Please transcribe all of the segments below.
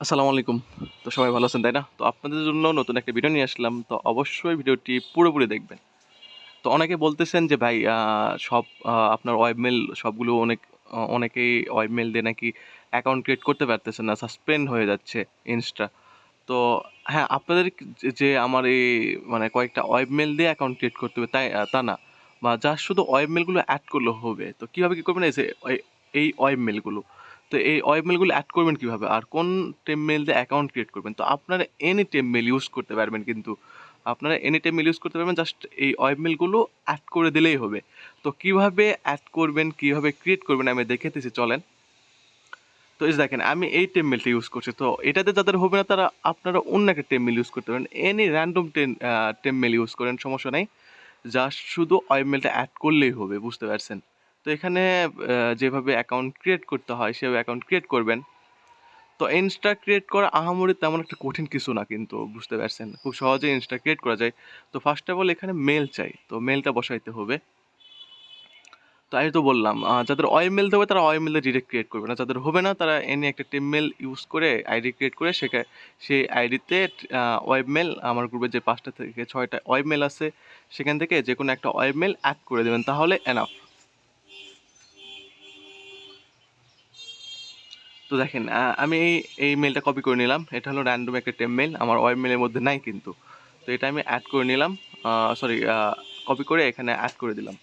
আসসালামু আলাইকুম। তো সবাই ভালো আছেন, তাই না? তো আপনাদের জন্য নতুন একটা ভিডিও নিয়ে আসলাম। তো অবশ্যই ভিডিওটি পুরোপুরি দেখবেন। তো অনেকে বলতেছেন যে ভাই সব আপনার ওয়েবমেইল সবগুলো অনেকেই ওয়েবমেইল দিয়ে নাকি অ্যাকাউন্ট ক্রিয়েট করতে পারতেছেন না, সাসপেন্ড হয়ে যাচ্ছে ইনস্টা। তো হ্যাঁ, আপনাদের যে আমার এই মানে কয়েকটা ওয়েবমেইল দিয়ে অ্যাকাউন্ট ক্রিয়েট করতে হবে তা না। বা জাস্ট শুধু ওয়েবমেইলগুলো এড করলে হবে। তো কিভাবে কি করবেন? এই ওয়েবমেইলগুলো। তো এই ওয়েবমেইলগুলো এড করবেন কিভাবে? আর কোন টেমমেইল দিয়ে অ্যাকাউন্ট ক্রিয়েট করবেন? তো আপনারা এনি টেমমেইল ইউজ করতে পারবেন কিন্তু। আপনারা এনি টেমমেইল ইউজ করতে পারবেন, জাস্ট এই ওয়েবমেইলগুলো এড করে দিলেই হবে। তো কিভাবে এড করবেন, কিভাবে ক্রিয়েট করবেন আমি দেখাইতেছি, চলেন। তো এই যে দেখেন আমি এই টেমমেলটা ইউজ করছি। তো এটাতে যাদের হবে না তারা আপনারা অন্য একটা টেমমেল ইউজ করতে পারেন। এনি র‍্যান্ডম টেমমেল ইউজ করেন, সমস্যা নাই। জাস্ট শুধু ওয়েবমেলটা এড করলেই হবে, বুঝতে পারছেন? তো এখানে যেভাবে অ্যাকাউন্ট ক্রিয়েট করতে হয় সেভাবে অ্যাকাউন্ট ক্রিয়েট করবেন। তো ইনস্টা ক্রিয়েট করা আহামরি তেমন একটা কঠিন কিছু না কিন্তু, বুঝতে পারছেন? খুব সহজেই ইনস্টা ক্রিয়েট করা যায়। তো ফার্স্ট অফ অল এখানে মেইল চাই। তো মেইলটা বসাইতে হবে। তো আমি তো বললাম যাদের ওয়েবমেইল দেবে তারা ওয়েবমেইল দিয়ে ডিরেক্ট ক্রিয়েট করবে না। যাদের হবে না তারা এনি একটা টেমমেইল ইউজ করে আইডি ক্রিয়েট করে সেই আইডিতে ওয়েবমেইল আমার গ্রুপে যে ৫ টা থেকে ৬ টা ওয়েবমেইল আছে সেখান থেকে যেকোনো একটা ওয়েবমেইল এড করে দেবেন, তাহলে এনাফ। তো দেখেন আমি এই মেইলটা কপি করে নিলাম। এটা হলো র‍্যান্ডম একটা টেমমেইল। আমার ওয়েবমেইলের মধ্যে নাই কিন্তু। তো এটা আমি এড করে নিলাম। সরি, কপি করে এখানে এড করে দিলাম।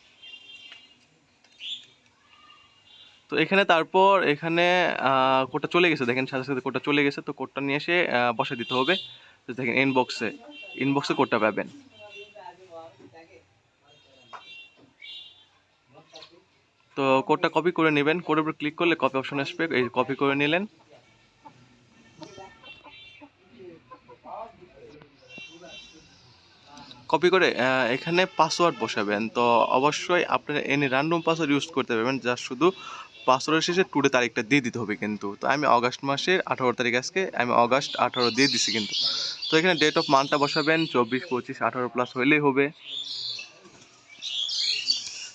তো এখানে তারপর এখানে কোডটা চলে গেছে, দেখেন সাথে সাথে কোডটা চলে গেছে। তো কোডটা নিয়ে এসে বসায় দিতে হবে। তো দেখেন ইনবক্সে কোডটা পাবেন। তো কোডটা কপি করে নেবেন। কোডের উপর ক্লিক করলে কপি অপশন আসবে, এই কপি করে নিলেন। কপি করে এখানে পাসওয়ার্ড বসাবেন। তো অবশ্যই আপনারা এনি র্যান্ডম পাসওয়ার্ড ইউজ করতে পারবেন, জাস্ট শুধু পাসওয়ার্ডের শেষে টুডে তারিখটা দিয়ে দিতে হবে কিন্তু। তো আমি অগাস্ট মাসের ১৮ তারিখ, আজকে আমি অগাস্ট ১৮ দিয়ে দিছি কিন্তু। তো এখানে ডেট অফ মান্থটা বসাবেন ২৪, ২৫, ১৮ প্লাস হইলেই হবে।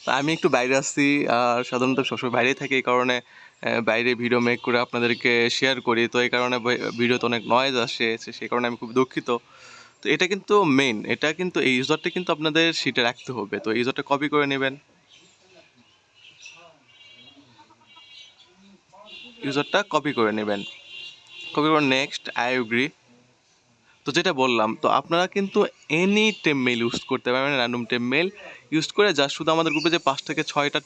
তা আমি একটু বাইরে আসছি, আর সাধারণত সবসময় বাইরেই থাকি, এই কারণে বাইরে ভিডিও মেক করে আপনাদেরকে শেয়ার করি। তো এই কারণে ভিডিওতে অনেক নয়েজ আসে, সেই কারণে আমি খুব দুঃখিত। তো এটা কিন্তু মেইন, এটা কিন্তু এই ইউজারটা কিন্তু আপনাদের শিটে রাখতে হবে। তো ইউজারটা কপি করে নেবেন, ইউজারটা কপি করে নেবেন, কপি করে নেক্সট আই এগ্রি। তো যেটা বললাম, তো আপনারা কিন্তু এনি টেমমেইল ইউজ করতে পারবেন, র্যান্ডম টেমমেইল ইউজ করে জাস্ট শুধু আমাদের গ্রুপে যে ৫ থেকে ৬টা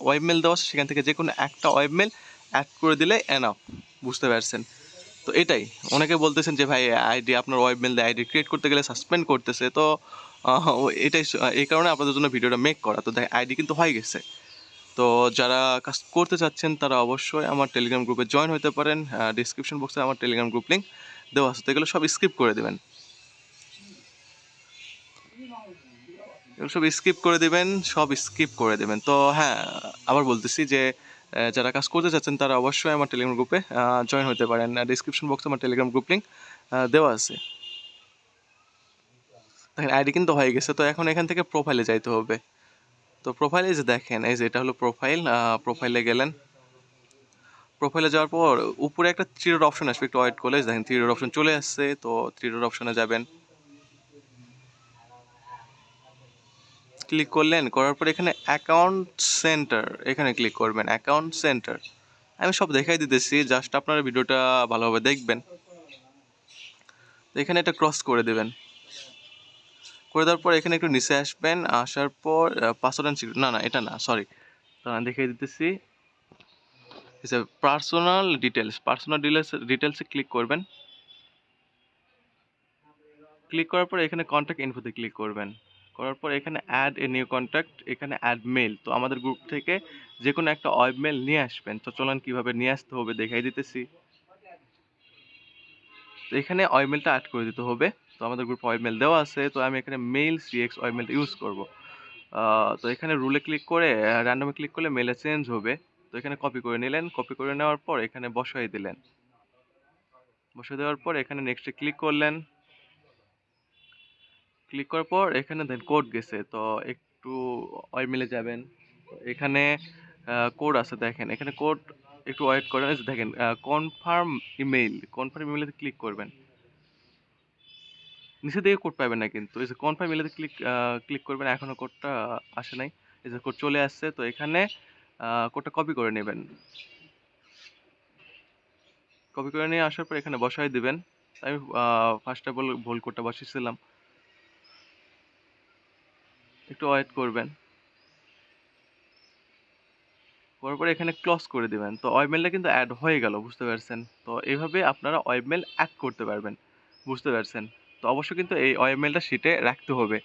ওয়েবমেইল দেওয়া আছে সেখান থেকে যে কোনো একটা ওয়েবমেইল অ্যাড করে দিলে এনাফ, বুঝতে পারছেন? তো এটাই। অনেকে বলতেছেন যে ভাই আইডি আপনার ওয়েবমেইল দিয়ে আইডি ক্রিয়েট করতে গেলে সাসপেন্ড করতেছে। তো এই কারণে আপনাদের জন্য ভিডিওটা মেক করা। তো আইডি কিন্তু হয়ে গেছে। তো যারা কাজ করতে চাচ্ছেন তারা অবশ্যই আমার টেলিগ্রাম গ্রুপে জয়েন হতে পারেন। ডিসক্রিপশন বক্সে আমার টেলিগ্রাম গ্রুপ লিঙ্ক দেওয়া আছে। তো এগুলো সব স্কিপ করে দেবেন, এগুলো সব স্কিপ করে দেবেন, সব স্কিপ করে দেবেন। তো হ্যাঁ, আবার বলতেছি যে যারা কাজ করতে চাচ্ছেন তারা অবশ্যই আমার টেলিগ্রাম গ্রুপে জয়েন হতে পারেন। ডিসক্রিপশন বক্সে আমার টেলিগ্রাম গ্রুপ লিঙ্ক দেওয়া আছে। দেখেন আইডি কিন্তু হয়ে গেছে। তো এখন এখান থেকে প্রোফাইলে যাইতে হবে। তো প্রোফাইলে যে দেখেন, এই যে এটা হলো প্রোফাইল। প্রোফাইলে গেলেন, প্রোফাইলে যাওয়ার পর উপরে একটা থ্রি ডট অপশন আসবে, একটু ওয়েট করলে দেখেন থ্রি ডট অপশন চলে আসছে। তো থ্রি ডট অপশনে যাবেন, ক্লিক করলেন, করার পর এখানে অ্যাকাউন্ট সেন্টার এখানে ক্লিক করবেন, অ্যাকাউন্ট সেন্টার। আমি সব দেখাই দিতেছি, জাস্ট আপনারা ভিডিওটা ভালোভাবে দেখবেন। তো এখানে এটা ক্রস করে দেবেন, করে দেওয়ার পর এখানে একটু নিচে আসবেন, আসার পর পাসওয়ার্ড অ্যান্ড সিকিউরিটি, না এটা না, সরি, তো আমি দেখিয়ে দিতেছি। পার্সোনাল ডিটেলসে ক্লিক করবেন। ক্লিক করার পর এখানে কন্ট্যাক্ট ইনফোতে ক্লিক করবেন, করার পর এখানে অ্যাড এ নিউ কন্ট্যাক্ট, এখানে অ্যাড মেল। তো আমাদের গ্রুপ থেকে যে কোনো একটা ওয়েব মেল নিয়ে আসবেন। তো চলুন কীভাবে নিয়ে আসতে হবে দেখাই দিতেছি। তো এখানে ওয়েব মেলটা অ্যাড করে দিতে হবে। তো আমাদের গ্রুপ ওয়েব মেল দেওয়া আছে, তো আমি এখানে মেল সিএক্স ওয়েব মেলটা ইউজ করব। তো এখানে রুলে ক্লিক করে র্যান্ডমে ক্লিক করলে মেলে চেঞ্জ হবে। তো এখানে কপি করে নিলেন, কপি করে নেওয়ার পর এখানে বসাই দিলেন, বসিয়ে দেওয়ার পর এখানে নেক্সটে ক্লিক করলেন। ক্লিক করার পর এখানে দেন কোড গেছে, তো একটু ওয়েবমেলে যাবেন। এখানে কোড আছে, দেখেন এখানে কোড একটু ওয়েট করেন, এই যে দেখেন কনফার্ম ইমেইলে ক্লিক করবেন। নিচে দিকে কোড পাবেন না কিন্তু এই যে কনফার্ম ইমেইলে ক্লিক করবেন, এখনো কোডটা আসে নাই। এই যে কোড চলে আসছে, তো এখানে কোডটা কপি করে নেবেন। কপি করে নিয়ে আসার পর এখানে বসায় দিবেন। আমি ফার্স্টে ভুল কোডটা বসিয়েছিলাম, একটু ওয়েট করবেন। করার পরে এখানে ক্লোজ করে দিবেন। তো ওয়েবমেইলটা কিন্তু অ্যাড হয়ে গেল, বুঝতে পারছেন? তো এইভাবে আপনারা ওয়েবমেইল অ্যাড করতে পারবেন, বুঝতে পারছেন? তো অবশ্যই কিন্তু এই ওয়েবমেইলটা শিটে রাখতে হবে।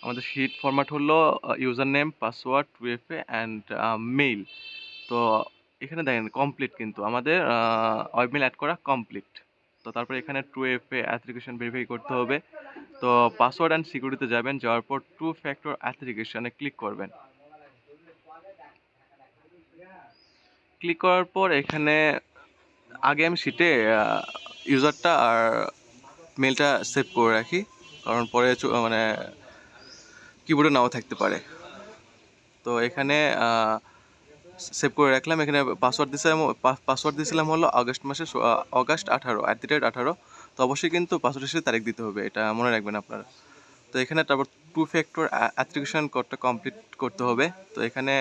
আমাদের শিট ফরম্যাট হলো user name, password, 2FA and mail. তো এখানে দেখেন কমপ্লিট, কিন্তু আমাদের ওয়েবমেইল অ্যাড করা কমপ্লিট। তো তারপরে এখানে 2FA অ্যাথেন্টিকেশন ভেরিফাই করতে হবে। তো পাসওয়ার্ড অ্যান্ড সিকিউরিটিতে যাবেন, যাওয়ার পর 2 ফ্যাক্টর অ্যাথেন্টিকেশনে ক্লিক করবেন। ক্লিক করার পর এখানে আগে আমি শিটে ইউজারটা আর মেলটা সেভ করে রাখি, কারণ পরে মানে কিবোর্ডে নাও থাকতে পারে। তো এখানে সেভ করে রাখলাম। এখানে পাসওয়ার্ড দিয়েছিলাম হলো অগাস্ট 18 @18। তো অবশ্যই কিন্তু পাসওয়ার্ড হিসেবে তারিখ দিতে হবে, এটা মনে রাখবেন আপনারা। তো এখানে তারপর 2 ফ্যাক্টর অ্যাথেন্টিকেশন কোডটা কমপ্লিট করতে হবে। তো এখানে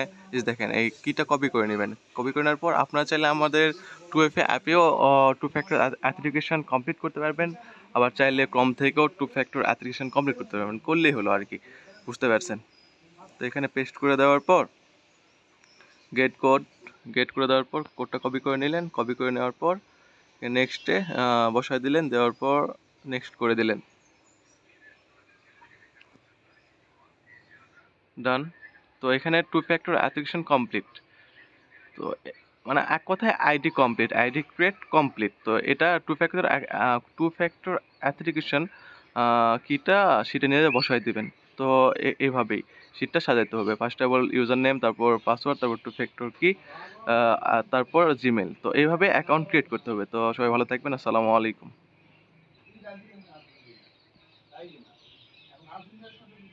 দেখেন এই কিটা কপি করে নেবেন। কপি করে নেওয়ার পর আপনারা চাইলে আমাদের 2FA অ্যাপেও 2 ফ্যাক্টর অ্যাথেন্টিকেশন কমপ্লিট করতে পারবেন। আবার চাইলে ক্রোম থেকেও 2 ফ্যাক্টর অ্যাথেন্টিকেশন কমপ্লিট করতে পারবেন, করলেই হলো আর কি, বুঝতে পারছেন? তো এখানে পেস্ট করে দেওয়ার পর গেট করে দেওয়ার পর কোডটা কপি করে নিলেন। কপি করে নেওয়ার পর নেক্সটে বসায় দিলেন, দেওয়ার পর নেক্সট করে দিলেন, ডান। তো এখানে 2 ফ্যাক্টর অ্যাথেন্টিকেশন কমপ্লিট। তো মানে এক কথায় ID complete, ID create complete. তো এটা 2 ফ্যাক্টর অ্যাথেন্টিকেশন কিটা শিটে নিয়ে বসাই দিবেন। তো এইভাবেই শিটটা সাজাইতে হবে। First of all user name, তারপর পাসওয়ার্ড, তারপর 2 ফ্যাক্টর কি, তারপর জিমেল। তো এইভাবে অ্যাকাউন্ট ক্রিয়েট করতে হবে। তো সবাই ভালো থাকবেন, আসসালামু আলাইকুম।